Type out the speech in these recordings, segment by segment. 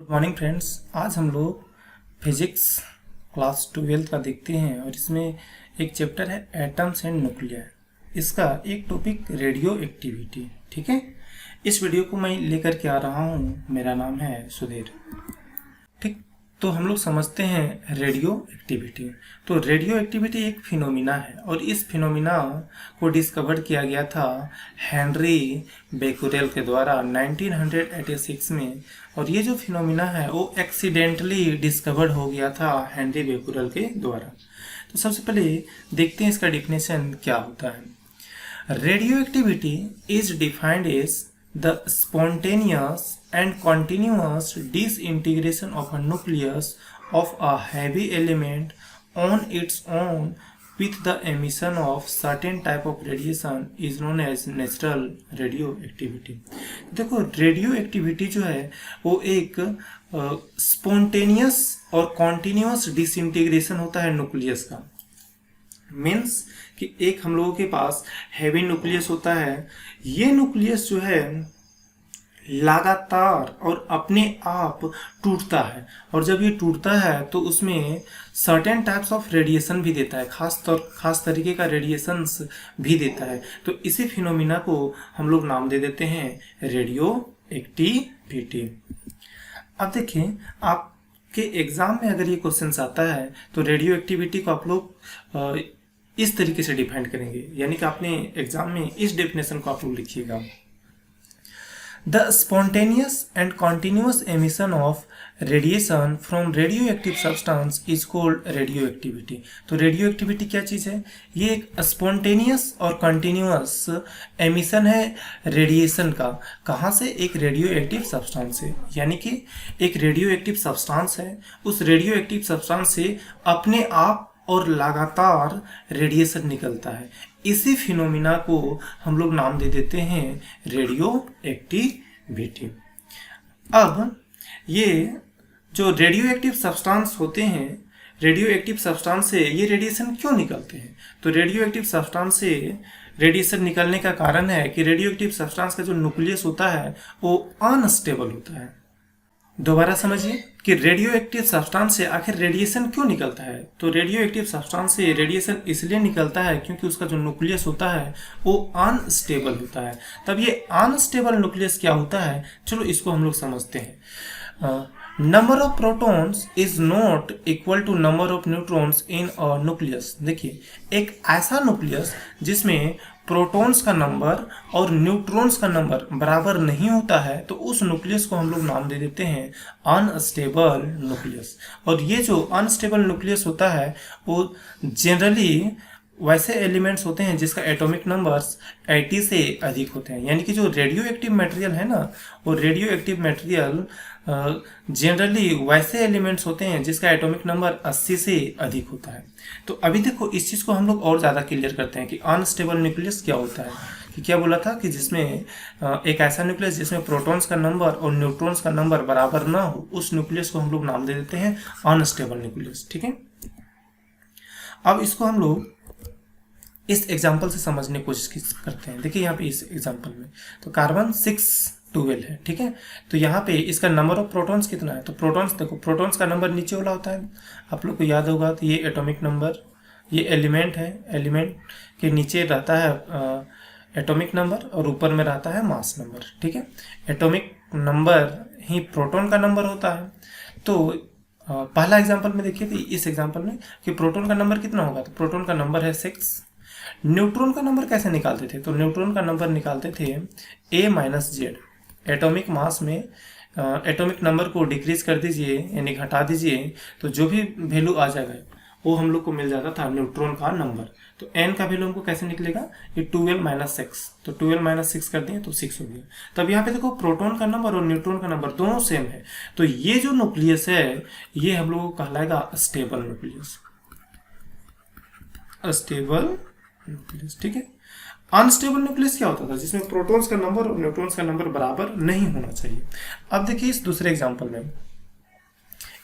Morning friends, आज हम लोग फिजिक्स क्लास 12 का देखते हैं और इसमें एक चैप्टर है एटम्स एंड न्यूक्लियर। इसका एक टॉपिक रेडियो एक्टिविटी। ठीक है, इस वीडियो को मैं लेकर के आ रहा हूँ। मेरा नाम है सुधीर। ठीक, तो हम लोग समझते हैं रेडियो एक्टिविटी। तो रेडियो एक्टिविटी एक फिनोमिना है और इस फिनोमिना को डिस्कवर किया गया था हेनरी बेकुरेल के द्वारा 1986 में। और ये जो फिनोमिना है वो एक्सीडेंटली डिस्कवर्ड हो गया था हेनरी बेकुरेल के द्वारा। तो सबसे पहले देखते हैं इसका डिफिनेशन क्या होता है। Radioactivity is defined as the spontaneous and continuous disintegration of a nucleus of a heavy element on its own with the emission of certain type of radiation is known as natural radioactivity। देखो, radio activity जो है वो एक spontaneous और continuous disintegration होता है nucleus का। Means कि एक हम लोगों के पास हैवी न्यूक्लियस होता है। ये न्यूक्लियस जो है लगातार और अपने आप टूटता है, और जब ये टूटता है तो उसमें सर्टेन टाइप्स ऑफ रेडिएशन भी देता है, खास तरीके का रेडिएशंस भी देता है। तो इसी फिनोमिना को हम लोग नाम दे देते हैं रेडियो एक्टिविटी। अब देखिए, आपके एग्जाम में अगर ये क्वेश्चन आता है तो रेडियो एक्टिविटी को आप लोग इस तरीके से डिफाइन करेंगे, यानी कि आपने एग्जाम में इस डेफिनेशन को आप लोग लिखिएगा। The spontaneous and continuous emission of radiation from radio active substance is called radio activity. तो रेडियो एक्टिविटी क्या चीज़ है? ये एक स्पॉन्टेनियस और कंटिन्यूस एमिशन है रेडिएशन का। कहाँ से? एक रेडियो एक्टिव सब्सटेंस से। यानी कि एक रेडियो एक्टिव सब्सटेंस है, उस रेडियो एक्टिव सब्सटेंस से अपने आप और लगातार रेडिएशन निकलता है। इसी फिनोमिना को हम लोग नाम दे देते हैं रेडियो एक्टिविटी। अब ये जो रेडियो एक्टिव सब्सटेंस होते हैं, रेडियो एक्टिव सब्सटेंस से ये रेडिएशन क्यों निकलते हैं? तो रेडियो एक्टिव सब्सटेंस से रेडिएशन निकलने का कारण है कि रेडियो एक्टिव सब्सटेंस का जो न्यूक्लियस होता है वो अनस्टेबल होता है। दोबारा समझिए कि रेडियो एक्टिव सब्सटेंस से आखिर रेडिएशन क्यों निकलता है। तो रेडियो एक्टिव सब्सटेंस से रेडिएशन इसलिए निकलता है क्योंकि उसका जो न्यूक्लियस होता है वो अनस्टेबल होता है। तब ये अनस्टेबल न्यूक्लियस क्या होता है, चलो इसको हम लोग समझते हैं। Number of protons is not equal to number of neutrons in a nucleus. देखिए, एक ऐसा न्यूक्लियस जिसमें प्रोटॉन्स का नंबर और न्यूट्रॉन्स का नंबर बराबर नहीं होता है, तो उस न्यूक्लियस को हम लोग नाम दे देते हैं अनस्टेबल न्यूक्लियस। और ये जो अनस्टेबल न्यूक्लियस होता है वो जनरली वैसे एलिमेंट्स होते हैं जिसका एटॉमिक नंबर्स 80 से अधिक होते हैं। यानी कि जो रेडियो एक्टिव मटेरियल है ना, वो रेडियो एक्टिव मटेरियल जनरली वैसे एलिमेंट्स होते हैं जिसका एटॉमिक नंबर 80 से अधिक होता है। तो अभी देखो, इस चीज़ को हम लोग और ज़्यादा क्लियर करते हैं कि अनस्टेबल न्यूक्लियस क्या होता है। कि क्या बोला था कि जिसमें एक ऐसा न्यूक्लियस जिसमें प्रोटॉन्स का नंबर और न्यूट्रॉन्स का नंबर बराबर ना हो, उस न्यूक्लियस को हम लोग नाम दे देते हैं अनस्टेबल न्यूक्लियस। ठीक है, अब इसको हम लोग इस एग्जाम्पल से समझने की कोशिश करते हैं। देखिए यहाँ पे इस एग्जाम्पल में तो कार्बन 612 है। ठीक है, तो यहाँ पे इसका नंबर ऑफ प्रोटॉन्स कितना है? तो प्रोटॉन्स देखो, प्रोटॉन्स का नंबर नीचे वाला होता है, आप लोग को याद होगा। तो ये एटॉमिक नंबर, ये एलिमेंट है, एलिमेंट के नीचे रहता है एटॉमिक नंबर और ऊपर में रहता है मास नंबर। ठीक है, एटॉमिक नंबर ही प्रोटॉन का नंबर होता है। तो पहला एग्जाम्पल में देखिए, इस एग्जाम्पल में कि प्रोटॉन का नंबर कितना होगा? तो प्रोटॉन का नंबर है 6। न्यूट्रॉन का नंबर कैसे निकालते थे? तो न्यूट्रॉन का नंबर निकालते थे A-Z। एटॉमिक मास में एटॉमिक नंबर को डिक्रीज कर दीजिए, यानी घटा दीजिए, तो जो भी वैल्यू आ जाएगा वो हम लोग को मिल जाता था न्यूट्रॉन का नंबर। तो n का वैल्यू हमको कैसे निकलेगा? ये 12-6। तो 12-6 कर दिए तो 6 हो गया। तब यहाँ पे देखो, प्रोटॉन का नंबर और न्यूट्रॉन का नंबर दोनों सेम है। तो ये जो न्यूक्लियस है ये हम लोग को कहलाएगा स्टेबल न्यूक्लियस, स्टेबल न्यूक्लियस। ठीक है, अनस्टेबल न्यूक्लियस क्या होता था? जिसमें प्रोटॉन्स का नंबर और न्यूट्रॉन्स का नंबर बराबर नहीं होना चाहिए। अब देखिए इस दूसरे एग्जांपल में,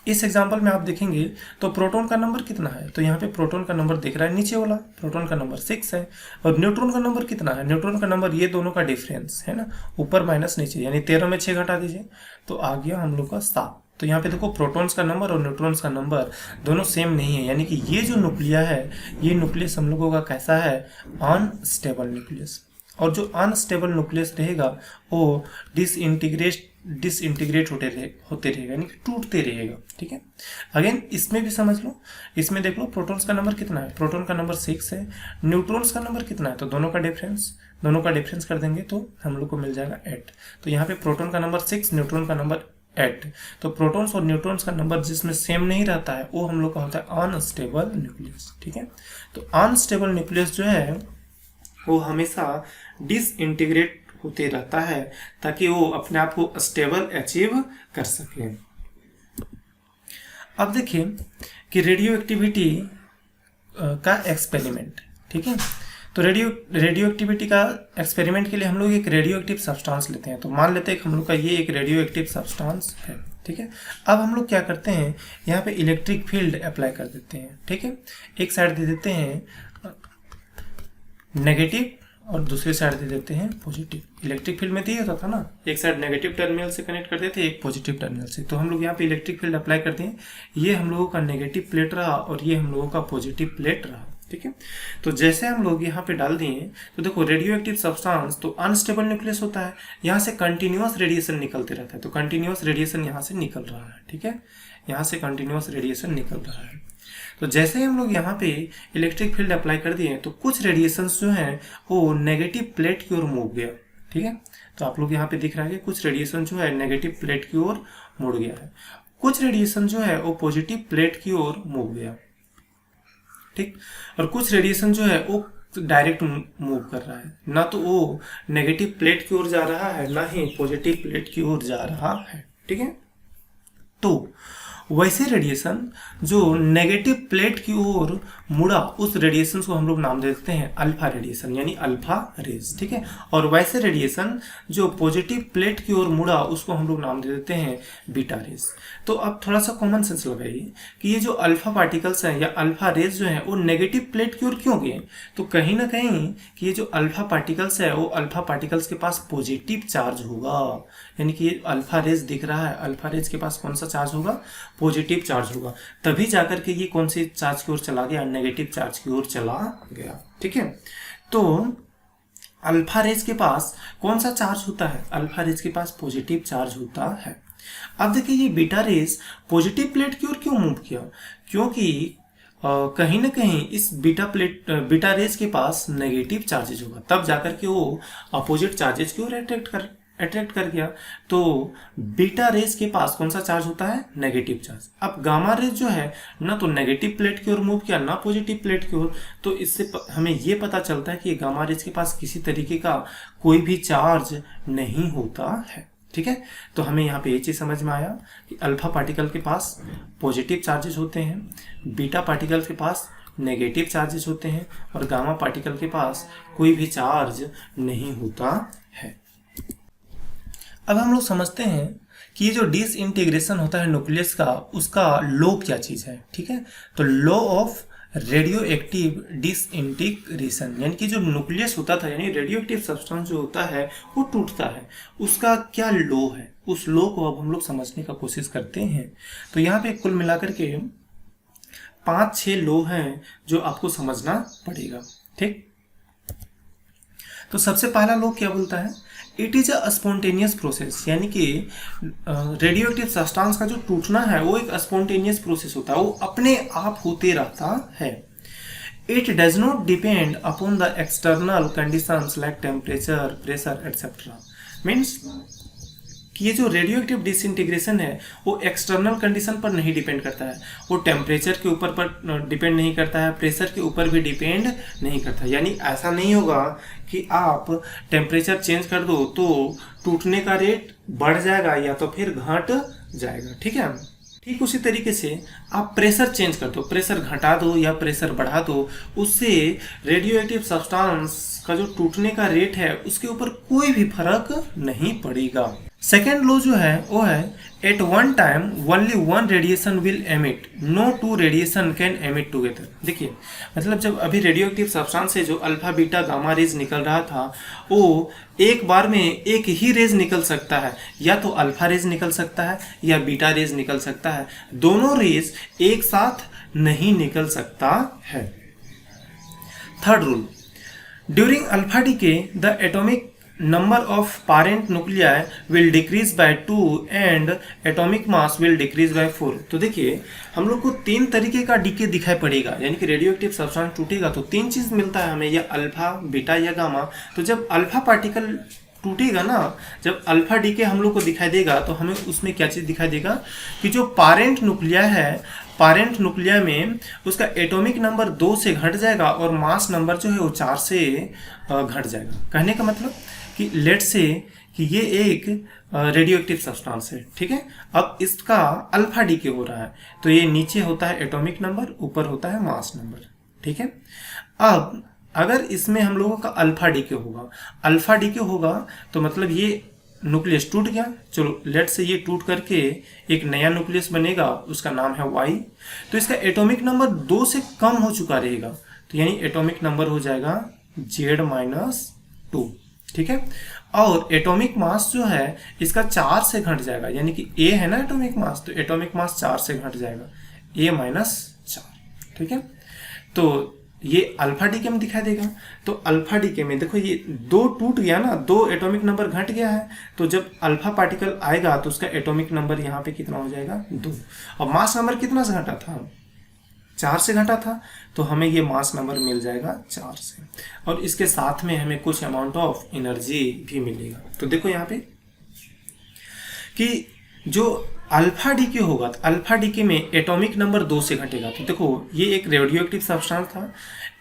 इस एग्जांपल में आप देखेंगे तो प्रोटॉन का नंबर कितना है? तो यहाँ पे प्रोटॉन का नंबर दिख रहा है नीचे वाला, प्रोटॉन का नंबर 6 है। और न्यूट्रॉन का नंबर कितना है? न्यूट्रॉन का नंबर ये दोनों का डिफरेंस है ना, ऊपर माइनस नीचे, यानी 13 में 6 घटा दीजिए तो आ गया हम लोग का 7। तो यहाँ पे देखो प्रोटॉन्स का नंबर और न्यूट्रॉन्स का नंबर दोनों सेम नहीं है, यानी कि ये जो न्यूक्लिया है, ये न्यूक्लियस हम लोगों का कैसा है, अनस्टेबल न्यूक्लियस। और जो अनस्टेबल न्यूक्लियस रहेगा वो डिसइंटीग्रेट होते रहेगा, यानी कि टूटते रहेगा। ठीक है, अगेन इसमें भी समझ लो, इसमें देख लो प्रोटॉन्स का नंबर कितना है, प्रोटॉन का नंबर 6 है, न्यूट्रॉन्स का नंबर कितना है, तो दोनों का डिफरेंस कर देंगे तो हम लोग को मिल जाएगा 8। तो यहाँ पे प्रोटॉन का नंबर 6, न्यूट्रॉन का नंबर 8। तो प्रोटॉन्स और न्यूट्रॉन्स का नंबर जिसमें सेम नहीं रहता है वो हम लोग का होता है अनस्टेबल न्यूक्लियस। ठीक है, तो अनस्टेबल न्यूक्लियस जो है वो हमेशा डिसइंटीग्रेट होते रहता है ताकि वो अपने आप को स्टेबल अचीव कर सके। अब देखिए कि रेडियो एक्टिविटी का एक्सपेरिमेंट। ठीक है, तो रेडियो एक्टिविटी का एक्सपेरिमेंट के लिए हम लोग एक रेडियो एक्टिव सब्सटेंस लेते हैं। तो मान लेते हैं कि हम लोग का ये एक रेडियो एक्टिव सब्सटेंस है। ठीक है, अब हम लोग क्या करते हैं, यहाँ पे इलेक्ट्रिक फील्ड अप्लाई कर देते हैं। ठीक है, एक साइड दे देते हैं नेगेटिव और दूसरी साइड दे देते हैं पॉजिटिव। इलेक्ट्रिक फील्ड में दिया होता था ना, एक साइड नेगेटिव टर्मिनल से कनेक्ट कर देते हैं, एक पॉजिटिव टर्मिनल से। तो हम लोग यहाँ पे इलेक्ट्रिक फील्ड अप्लाई करते हैं, ये हम लोगों का नेगेटिव प्लेट रहा और ये हम लोगों का पॉजिटिव प्लेट रहा। ठीक है, तो जैसे हम लोग यहाँ पे डाल दिए तो देखो रेडियो एक्टिव सब्सटेंस तो अनस्टेबल न्यूक्लियस होता है, यहाँ से कंटिन्यूअस रेडिएशन निकलते रहता है। तो कंटिन्यूअस रेडिएशन यहाँ से निकल रहा है। ठीक है, यहाँ से कंटिन्यूअस रेडिएशन निकल रहा है। तो जैसे ही हम लोग यहाँ पे इलेक्ट्रिक फील्ड अप्लाई कर दिए तो कुछ रेडिएशंस जो हैं वो नेगेटिव प्लेट की ओर मूव गया। ठीक है, तो आप लोग यहाँ पे दिख रहा है कि कुछ रेडिएशन जो है नेगेटिव प्लेट की ओर मुड़ गया है, कुछ रेडिएशन जो है वो पॉजिटिव प्लेट की ओर मूव गया। ठीक, और कुछ रेडिएशन जो है वो डायरेक्ट मूव कर रहा है, ना तो वो नेगेटिव प्लेट की ओर जा रहा है ना ही पॉजिटिव प्लेट की ओर जा रहा है। ठीक है, तो वैसे रेडिएशन जो नेगेटिव प्लेट की ओर मुड़ा उस रेडिएशन को हम लोग नाम दे देते हैं अल्फा रेडिएशन, यानी अल्फा रेज। ठीक है, और वैसे रेडिएशन जो पॉजिटिव प्लेट की ओर मुड़ा उसको हम लोग नाम दे देते हैं बीटा रेज। तो अब थोड़ा सा कॉमन सेंस लगाइए कि ये जो अल्फा पार्टिकल्स हैं या अल्फा रेज जो हैं वो नेगेटिव प्लेट की ओर क्यों गए, तो कहीं ना कहीं कि ये जो अल्फा पार्टिकल्स है वो अल्फा पार्टिकल्स के पास पॉजिटिव चार्ज होगा, यानी कि ये अल्फा रेज दिख रहा है, अल्फा रेज के पास कौन सा चार्ज होगा, पॉजिटिव चार्ज होगा, तभी जाकर के ये कौन से चार्ज की ओर चला गया, नेगेटिव चार्ज की ओर चला गया। ठीक है, तो अल्फा रेज के पास कौन सा चार्ज होता है, अल्फा रेज के पास पॉजिटिव चार्ज होता है। अब देखिए ये बीटा रेज पॉजिटिव प्लेट की ओर क्यों मूव किया, क्योंकि कहीं ना कहीं इस बीटा रेज के पास नेगेटिव चार्जेज होगा, तब जाकर के वो अपोजिट चार्जेज की ओर अट्रैक्ट कर गया। तो बीटा रेज के पास कौन सा चार्ज होता है, नेगेटिव चार्ज। अब गामा रेज जो है ना तो नेगेटिव प्लेट की ओर मूव किया ना पॉजिटिव प्लेट की ओर, तो इससे हमें ये पता चलता है कि गामा रेज के पास किसी तरीके का कोई भी चार्ज नहीं होता है। ठीक है, तो हमें यहाँ पे ये चीज समझ में आया कि अल्फा पार्टिकल के पास पॉजिटिव चार्जेस होते हैं, बीटा पार्टिकल के पास नेगेटिव चार्जेस होते हैं और गामा पार्टिकल के पास कोई भी चार्ज नहीं होता है। अब हम लोग समझते हैं कि ये जो डिसइंटीग्रेशन होता है न्यूक्लियस का, उसका लॉ क्या चीज़ है। ठीक है, तो law of radio active disintegration, यानी कि जो न्यूक्लियस होता था यानी रेडियो एक्टिव सब्सटेंस जो होता है वो टूटता है, उसका क्या लॉ है, उस लॉ को अब हम लोग समझने का कोशिश करते हैं। तो यहाँ पे कुल मिलाकर के 5-6 लॉ हैं जो आपको समझना पड़ेगा। ठीक, तो सबसे पहला लॉ क्या बोलता है, it is a spontaneous process, यानी कि रेडियो एक्टिव सब्सटेंस का जो टूटना है वो एक स्पॉन्टेनियस प्रोसेस होता है, वो अपने आप होते रहता है। It does not depend upon the external conditions like temperature, pressure etcetera. Means कि ये जो रेडियो एक्टिव डिसइंटीग्रेशन है वो एक्सटर्नल कंडीशन पर नहीं डिपेंड करता है, वो टेम्परेचर के ऊपर पर डिपेंड नहीं करता है, प्रेशर के ऊपर भी डिपेंड नहीं करता। यानी ऐसा नहीं होगा कि आप टेम्परेचर चेंज कर दो तो टूटने का रेट बढ़ जाएगा या तो फिर घट जाएगा। ठीक है, ठीक उसी तरीके से आप प्रेशर चेंज कर दो, प्रेशर घटा दो या प्रेशर बढ़ा दो, उससे रेडियो एक्टिव सब्सटेंस का जो टूटने का रेट है उसके ऊपर कोई भी फर्क नहीं पड़ेगा। सेकेंड लॉ जो है वो है at one time only one radiation will emit, no two radiation can emit together. देखिए मतलब जब अभी रेडियो एक्टिव सब्सटेंस से जो अल्फा बीटा गामा रेज निकल रहा था वो एक बार में एक ही रेज निकल सकता है, या तो अल्फा रेज निकल सकता है या बीटा रेज निकल सकता है, दोनों रेज एक साथ नहीं निकल सकता है। Third rule, during alpha decay the atomic number of parent nuclei will decrease by 2 and atomic mass will decrease by 4। तो देखिए हम लोग को तीन तरीके का डीके दिखाई पड़ेगा, यानी कि रेडियो एक्टिव सब्सटेंस टूटेगा तो तीन चीज मिलता है हमें, या अल्फा बीटा या गामा। तो जब अल्फा पार्टिकल टूटेगा ना, जब अल्फा डीके हम लोग को दिखाई देगा तो हमें उसमें क्या चीज दिखाई देगा कि जो पारेंट नुक्लिया है, पारेंट नुक्लिया में उसका एटॉमिक नंबर 2 से घट जाएगा और मास नंबर जो है वो 4 से घट जाएगा। कहने का मतलब कि लेट से कि ये एक रेडियो एक्टिव सब्सटेंस है, ठीक है। अब इसका अल्फा डीके हो रहा है तो ये नीचे होता है एटॉमिक नंबर, ऊपर होता है मास नंबर, ठीक है। अब अगर इसमें हम लोगों का अल्फा डीके होगा, अल्फा डीके होगा तो मतलब ये न्यूक्लियस टूट गया, चलो लेट से ये टूट करके एक नया न्यूक्लियस बनेगा, उसका नाम है वाई। तो इसका एटॉमिक नंबर 2 से कम हो चुका रहेगा, तो यानी एटॉमिक नंबर हो जाएगा Z-2, ठीक है। और एटॉमिक मास जो है इसका 4 से घट जाएगा, यानी कि A है ना एटॉमिक मास, तो एटॉमिक मास 4 से घट जाएगा, A-4, ठीक है। तो ये अल्फा डीके में दिखाई देगा। तो अल्फा डीके में देखो ये 2 टूट गया ना, 2 एटॉमिक नंबर घट गया है, तो जब अल्फा पार्टिकल आएगा तो उसका एटॉमिक नंबर यहाँ पे कितना हो जाएगा 2, और मास नंबर कितना से घटा था 4 से घटा था, तो हमें ये मास नंबर मिल जाएगा 4 से, और इसके साथ में हमें कुछ अमाउंट ऑफ एनर्जी भी मिलेगा। तो देखो यहाँ पे कि जो अल्फा डीके होगा तो अल्फा डीके में एटॉमिक नंबर 2 से घटेगा। तो देखो ये एक रेडियो एक्टिव सब्सटेंस था,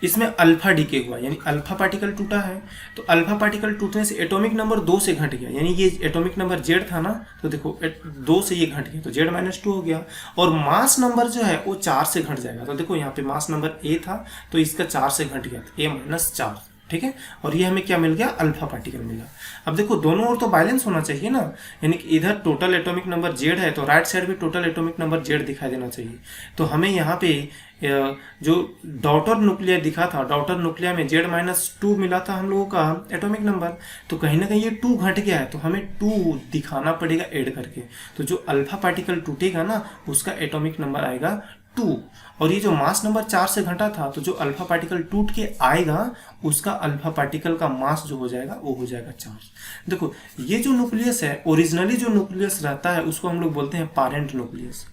इसमें अल्फा डीके हुआ, यानी अल्फा पार्टिकल टूटा है, तो अल्फा पार्टिकल टूटने से एटॉमिक नंबर 2 से घट गया, यानी ये एटॉमिक नंबर जेड था ना, तो देखो 2 से ये घट गया तो Z-2 हो गया, और मास नंबर जो है वो 4 से घट जाएगा। तो देखो यहाँ पे मास नंबर A था तो इसका 4 से घट गया तो A-4, ठीक है। और ये हमें क्या मिल गया, अल्फा पार्टिकल मिला। अब देखो दोनों ओर तो बैलेंस होना चाहिए ना, यानी कि इधर टोटल एटॉमिक नंबर Z है तो राइट साइड भी टोटल एटॉमिक नंबर Z दिखाई देना चाहिए। तो हमें यहाँ पे जो डॉटर न्यूक्लिया दिखा था, डॉटर न्यूक्लिया में Z-2 मिला था हम लोगों का एटॉमिक नंबर, तो कहीं ना कहीं ये 2 घट गया है तो हमें 2 दिखाना पड़ेगा ऐड करके। तो जो अल्फा पार्टिकल टूटेगा ना उसका एटॉमिक नंबर आएगा 2, और ये जो मास नंबर 4 से घटा था तो जो अल्फा पार्टिकल टूट के आएगा उसका अल्फा पार्टिकल का मास जो हो जाएगा वो हो जाएगा 4। देखो ये जो न्यूक्लियस है, ओरिजिनली जो न्यूक्लियस रहता है उसको हम लोग बोलते हैं पारेंट न्यूक्लियस,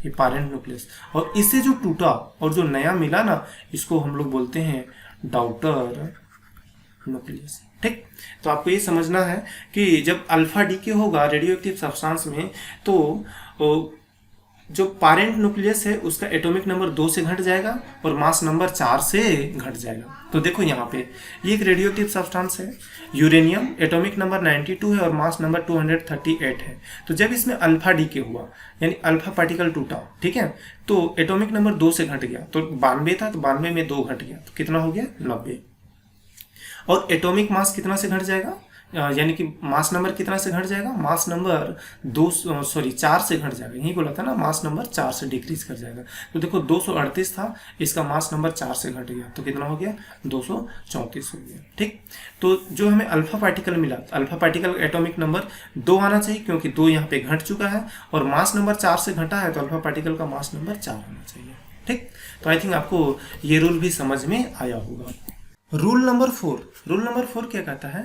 ये पारेंट न्यूक्लियस, और इससे जो टूटा और जो नया मिला ना इसको हम लोग बोलते हैं डॉटर न्यूक्लियस, ठीक। तो आपको ये समझना है कि जब अल्फा डीके होगा रेडियो एक्टिव सब्सटेंस में तो जो पारेंट न्यूक्लियस है उसका एटॉमिक नंबर 2 से घट जाएगा और मास नंबर 4 से घट जाएगा। तो देखो यहाँ पे ये एक रेडियोएक्टिव सब्सटेंस है, यूरेनियम, एटॉमिक नंबर 92 है और मास नंबर 238 है। तो जब इसमें अल्फा डीके हुआ यानी अल्फा पार्टिकल टूटा, ठीक है, तो एटॉमिक नंबर 2 से घट गया, तो 92 था तो 92 में 2 घट गया तो कितना हो गया 90, और एटॉमिक मास कितना से घट जाएगा, यानी कि मास नंबर कितना से घट जाएगा, मास नंबर 4 से घट जाएगा, यही बोला था ना, मास नंबर 4 से डिक्रीज कर जाएगा। तो देखो 238 था, इसका मास नंबर 4 से घट गया तो कितना हो गया 234 हो गया, ठीक। तो जो हमें अल्फा पार्टिकल मिला, अल्फा पार्टिकल एटॉमिक नंबर 2 आना चाहिए क्योंकि 2 यहाँ पे घट चुका है, और मास नंबर 4 से घटा है तो अल्फा पार्टिकल का मास नंबर 4 होना चाहिए, ठीक। तो आई थिंक आपको ये रूल भी समझ में आया होगा। रूल नंबर 4 क्या कहता है,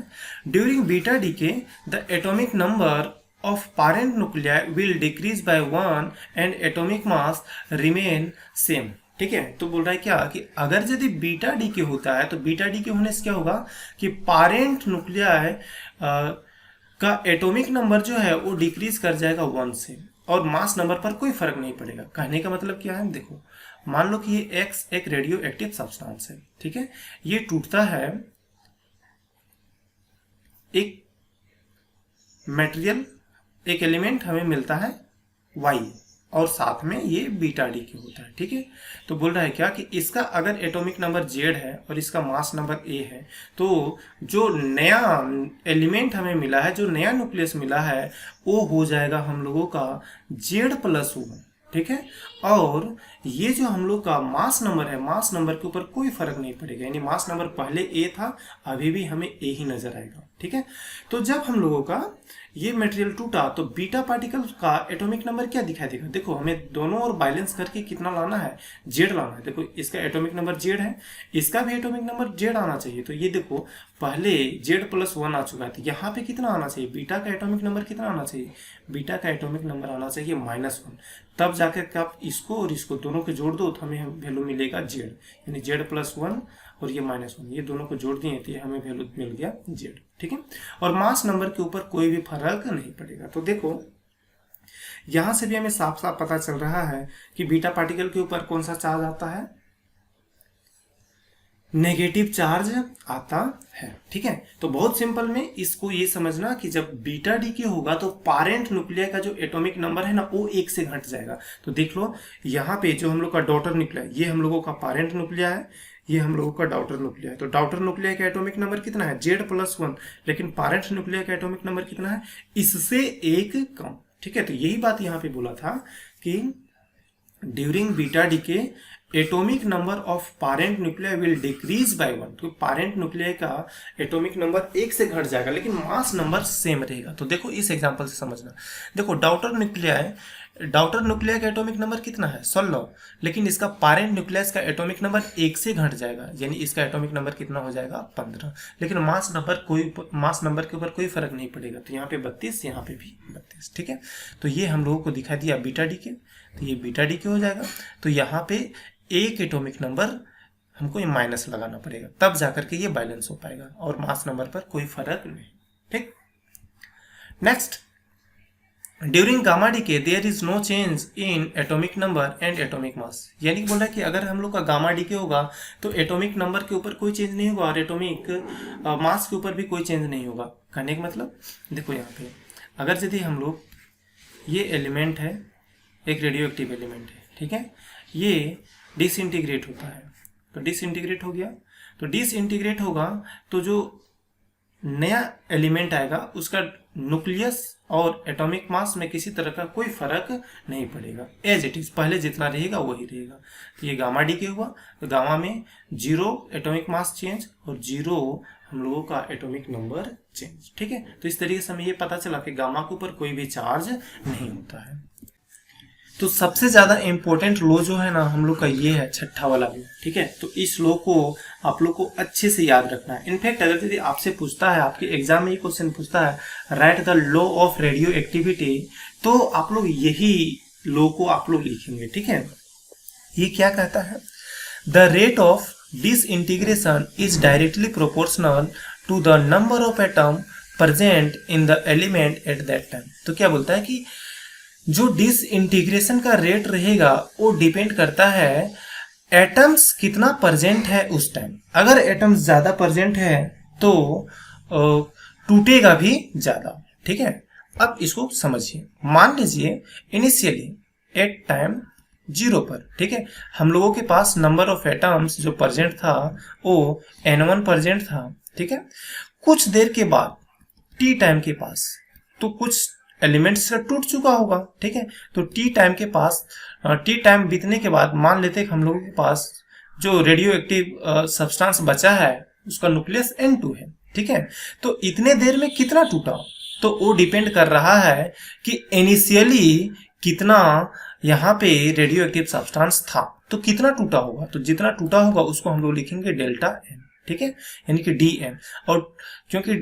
during beta DK the atomic number of parent nuclei will decrease by 1 and atomic mass remain same, ठीक है। तो बोल रहा है क्या कि अगर यदि बीटा डीके होता है तो बीटा डीके होने से क्या होगा कि पारेंट न्यूक्लियाई का एटॉमिक नंबर जो है वो डिक्रीज कर जाएगा 1 से, और मास नंबर पर कोई फर्क नहीं पड़ेगा। कहने का मतलब क्या है, देखो मान लो कि ये X एक रेडियो एक्टिव सब्सटेंस है, ठीक है, ये टूटता है, एक मटेरियल, एक एलिमेंट हमें मिलता है Y, और साथ में ये बीटा डीके होता है। ठीक है, तो बोल रहा है क्या कि इसका अगर एटॉमिक नंबर जेड है और इसका मास नंबर ए है, तो जो नया एलिमेंट हमें मिला है, जो नया न्यूक्लियस मिला है, वो हो जाएगा हम लोगों का Z+1। ठीक है, और ये जो हम लोग का मास नंबर है, मास नंबर के ऊपर कोई फर्क नहीं पड़ेगा, यानी मास नंबर पहले ए था, अभी भी हमें ए ही नजर आएगा। ठीक है, तो जब हम लोगों का ये मटेरियल टूटा तो बीटा पार्टिकल का एटॉमिक नंबर क्या दिखाई देगा। देखो हमें दोनों ओर बैलेंस करके कितना लाना है, जेड लाना है। देखो इसका एटॉमिक नंबर जेड है, इसका भी एटॉमिक नंबर जेड आना चाहिए। तो ये देखो पहले Z+1 आ चुका है, तो यहाँ पे कितना आना चाहिए, बीटा का एटॉमिक नंबर कितना आना चाहिए, बीटा का एटॉमिक नंबर आना चाहिए -1। तब जाकर आप इसको और इसको दोनों को जोड़ दो तो हमें वैल्यू मिलेगा जेड, यानी Z+1 और ये -1, ये दोनों को जोड़ दिए तो ये हमें वैल्यू मिल गया जेड। ठीक है, और मास नंबर के ऊपर कोई भी फर्क नहीं पड़ेगा। तो देखो यहां से भी हमें साफ साफ पता चल रहा है कि बीटा पार्टिकल के ऊपर कौन सा चार्ज आता है, नेगेटिव चार्ज आता है। ठीक है, तो बहुत सिंपल में इसको ये समझना कि जब बीटा डीके होगा तो पारेंट न्यूक्लियर का जो एटॉमिक नंबर है ना, वो 1 से घट जाएगा। तो देख लो यहाँ पे जो हम लोग का डॉटर न्यूक्लियर, ये हम लोगों का पारेंट न्यूक्लियर है, ये हम लोगों का डॉटर न्यूक्लियर है। तो डॉटर न्यूक्लियर का एटॉमिक नंबर कितना है, Z+1, लेकिन पारेंट न्यूक्लियर का एटॉमिक नंबर कितना है, इससे 1 कम। ठीक है, तो यही बात यहाँ पे बोला था कि during beta decay atomic number of parent nuclear will decrease by 1। तो पारेंट न्यूक्लियर का एटॉमिक नंबर 1 से घट जाएगा, लेकिन मास नंबर सेम रहेगा। तो देखो इस एग्जांपल से समझना, देखो डॉटर न्यूक्लियर का एटॉमिक नंबर कितना है 16, लेकिन इसका पारेंट न्यूक्लियस का एटॉमिक नंबर 1 से घट जाएगा, यानी इसका एटॉमिक नंबर कितना हो जाएगा 15, लेकिन मास नंबर के ऊपर कोई फर्क नहीं पड़ेगा। तो यहाँ पे 32, यहाँ पे भी 32। ठीक है, तो ये हम लोगों को दिखा दिया बीटा डीके, तो ये बीटा डीके हो जाएगा। तो यहाँ पे एक एटॉमिक नंबर हमको ये माइनस लगाना पड़ेगा, तब जाकर के ये बैलेंस हो पाएगा, और मास नंबर पर कोई फर्क नहीं। ठीक, next, during gamma decay there is no change in atomic number and atomic mass. यानी बोल रहा है कि अगर हम लोग का गामा डीके होगा तो एटॉमिक नंबर के ऊपर कोई चेंज नहीं होगा और एटॉमिक मास के ऊपर भी कोई चेंज नहीं होगा। कहने का मतलब देखो यहाँ पे अगर यदि हम लोग, ये एलिमेंट है, एक रेडियो एक्टिव एलिमेंट है, ठीक है, ये डिसइंटीग्रेट होता है, तो डिसइंटीग्रेट हो गया, तो डिसइंटीग्रेट होगा तो जो नया एलिमेंट आएगा उसका न्यूक्लियस और एटॉमिक मास में किसी तरह का कोई फर्क नहीं पड़ेगा, एज इट इज पहले जितना रहेगा वही रहेगा। तो ये गामा डीके हुआ, तो गामा में 0 एटॉमिक मास चेंज और 0 हम लोगों का एटॉमिक नंबर चेंज। ठीक है, तो इस तरीके से हमें ये पता चला कि गामा के ऊपर कोई भी चार्ज नहीं होता है। तो सबसे ज्यादा इंपॉर्टेंट लो जो है ना हम लोग का ये है छठा वाला लो। ठीक है, तो इस लो को आप लोग को अच्छे से याद रखना है। इनफैक्ट अगर यदि आपसे पूछता है, आपके एग्जाम में ये क्वेश्चन पूछता है right the law of radio activity, तो आप लोग यही लो को आप लोग लिखेंगे। ठीक है, ये क्या कहता है, the rate of disintegration is directly proportional to the number of atom present in the element at that time. तो क्या बोलता है कि जो डिसइंटीग्रेशन का रेट रहेगा वो डिपेंड करता है एटम्स कितना प्रेजेंट है उस टाइम। अगर एटम्स ज्यादा प्रेजेंट है तो टूटेगा भी ज्यादा। ठीक है, अब इसको समझिए, मान लीजिए इनिशियली एट टाइम 0 पर, ठीक है, हम लोगों के पास नंबर ऑफ एटम्स जो प्रेजेंट था वो N1 प्रेजेंट था। ठीक है, कुछ देर के बाद T टाइम के पास तो कुछ एलिमेंट्स का टूट चुका होगा। ठीक है, तो टी टाइम बीतने के बाद मान लेते हैं कि हम लोगों के पास जो रेडियो एक्टिव सब्सटेंस बचा है उसका न्यूक्लियस N2 है। ठीक है, तो इतने देर में कितना टूटा, तो वो डिपेंड कर रहा है कि इनिशियली कितना यहाँ पे रेडियो एक्टिव सब्सटेंस था, तो कितना टूटा होगा, तो जितना टूटा होगा उसको हम लोग लिखेंगे डेल्टा N। ठीक है, यानी कि DN, और क्योंकि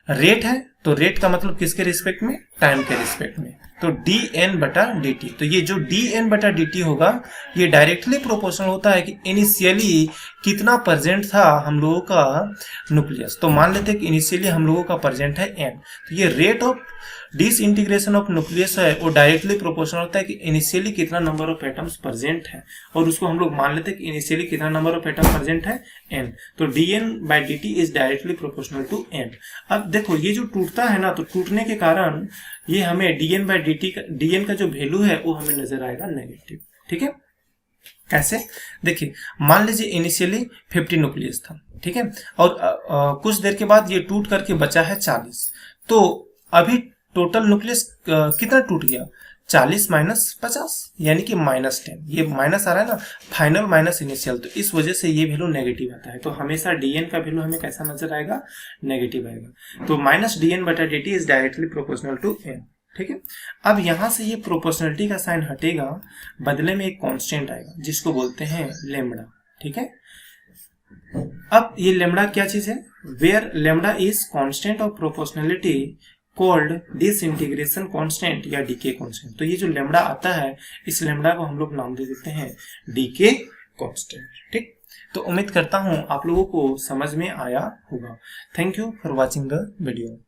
रेट है तो रेट का मतलब किसके रिस्पेक्ट में, टाइम के रिस्पेक्ट में, तो dN/dt। तो ये जो dN/dt होगा ये डायरेक्टली प्रोपोर्शनल होता है कि इनिशियली कितना प्रेजेंट था हम लोगों का न्यूक्लियस। तो मान लेते हैं कि इनिशियली हम लोगों का प्रेजेंट है N, तो ये rate of disintegration of nucleus है वो डायरेक्टली प्रोपोर्शनल होता है कि इनिशियली कितना नंबर ऑफ एटम्स प्रेजेंट है, और उसको हम लोग मान लेते हैं कि इनिशियली कितना नंबर ऑफ एटम प्रेजेंट है N, तो dN/dt is directly proportional to N। अब देखो ये जो टूटता टूटता है ना, तो टूटने के कारण ये हमें dn का जो वैल्यू है वो हमें नजर आएगा नेगेटिव। ठीक है, कैसे? देखिए, मान लीजिए इनिशियली 50 न्यूक्लियस था, ठीक है, और कुछ देर के बाद ये टूट करके बचा है 40। तो अभी टोटल न्यूक्लियस कितना टूट गया? 40 माइनस 50 यानी कि -10। ये माइनस आ रहा है ना, फाइनल माइनस इनिशियल, तो इस वजह से ये वैल्यू नेगेटिव आता है। तो हमेशा dn का वैल्यू हमें कैसा नजर आएगा? नेगेटिव आएगा। तो -dn/dt is directly proportional to n। ठीक है, अब यहां से ये प्रोपोर्शनलिटी का साइन हटेगा, बदले में एक कांस्टेंट आएगा जिसको बोलते हैं लेमड़ा। ठीक है, अब ये लेमड़ा क्या चीज है? Where lambda is constant of proportionality called disintegration constant या डीके कांस्टेंट। तो ये जो लेमड़ा आता है, इस लेमड़ा को हम लोग नाम दे देते हैं डीके कांस्टेंट। ठीक, तो उम्मीद करता हूं आप लोगों को समझ में आया होगा। Thank you for watching the video.